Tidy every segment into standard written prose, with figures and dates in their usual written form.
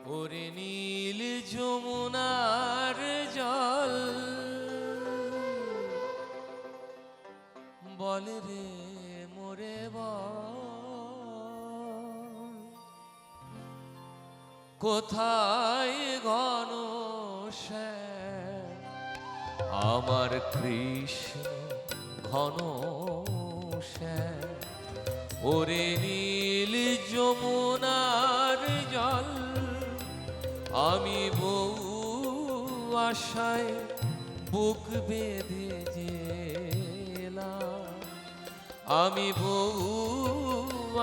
ওরে নীল যমুনার জল বলে রে মোরে বল কোথায় ঘন শ্যাম আমার কৃষ্ণ ঘন শ্যাম ওরে নীল যমুনার জল আমি বহু আশায় বুক বেঁধে গেলাম আমি বহু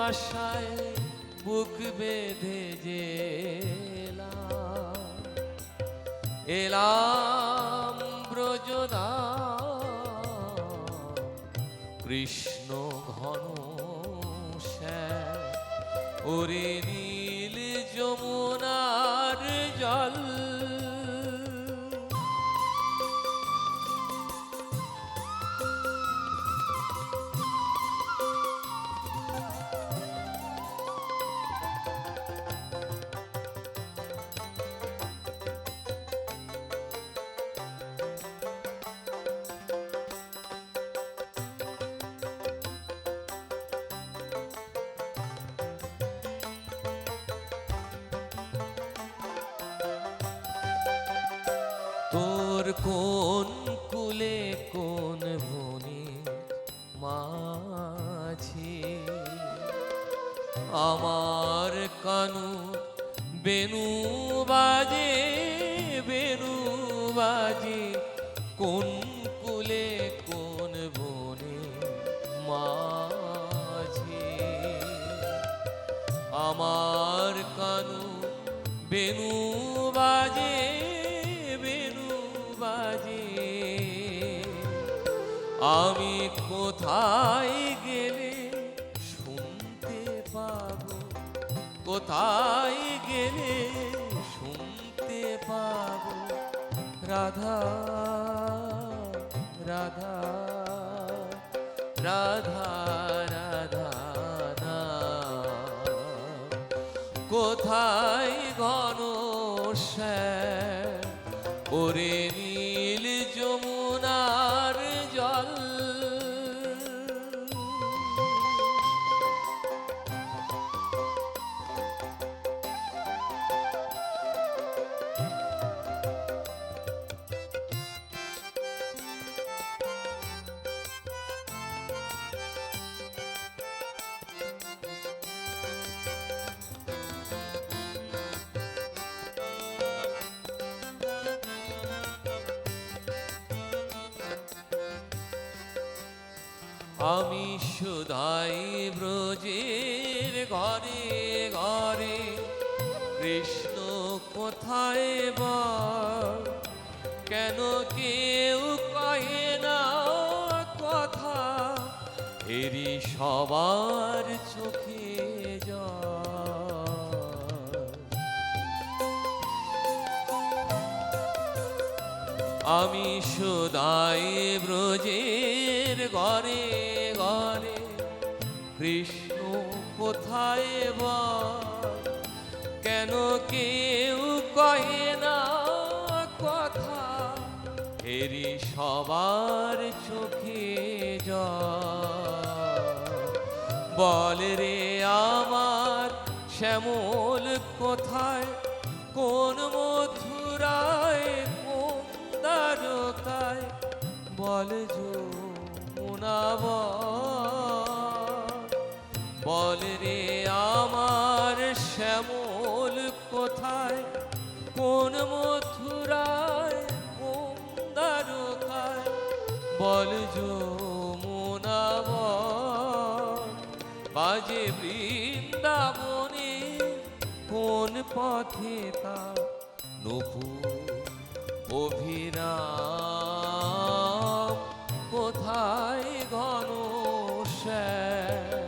আশায় বুক বেঁধে গেলাম এলাম ব্রজধাম কৃষ্ণ ঘন শ্যাম ওরে নীল যমুনার জল তোর কোন কুলে কোন বনে মাঝি আমার কানু বেনু বাজে কোন কুলে কোন বনে মাঝি আমার কানু বেনু বাজে আমি কোথায় গেলে শুনতে পাবো কোথায় গেলে শুনতে পাবো রাধা রাধা রাধা রাধা নাম কোথায় ঘন শ্যাম ওরে নীল যমুনার জল আমি সুধাই ব্রজের ঘরে ঘরে কৃষ্ণ কোথায় বল কেন কেউ কহে না কথা এরি সবার চোখে জল আমি সুধাই ব্রজের ঘরে ঘরে কৃষ্ণ কোথায় বল কেন কেউ কহে না কথা এরি সবার চোখে জল বল রে আমার শ্যামল কোথায় কোন মথুরায় কোন দ্বারকায় বল যমুনা বল রে আমার শ্যামল কোথায় কোন মথুরায় কোন দ্বারকায় বল যমুনা বাজে বৃন্দাবনে কোন পথে তা নূপুর অভিরাম কোথায় ঘন শ্যাম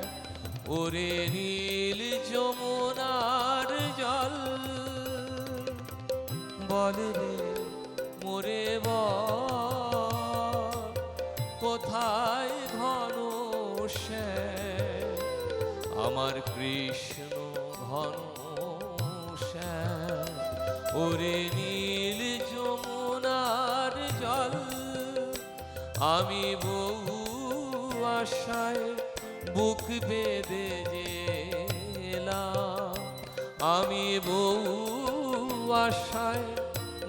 ওরে নীল যমুনার জল বলে রে মোরে বল কোথায় ঘন শ্যাম আমার কৃষ্ণ ঘন শ্যাম ওরে নীল যমুনার জল আমি বহু আশায় বুক বেঁধে গেলাম, আমি বহু আশায়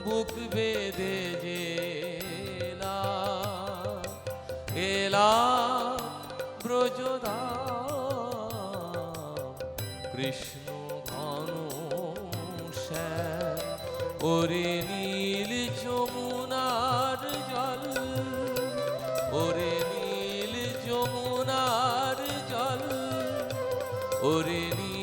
বুক বেঁধে গেলাম, এলাম ব্রজধাম কৃষ্ণ ঘন শ্যাম, ওরে নীল যমুনার জল, ওরে নীল যমুনার জল, ওরে নীল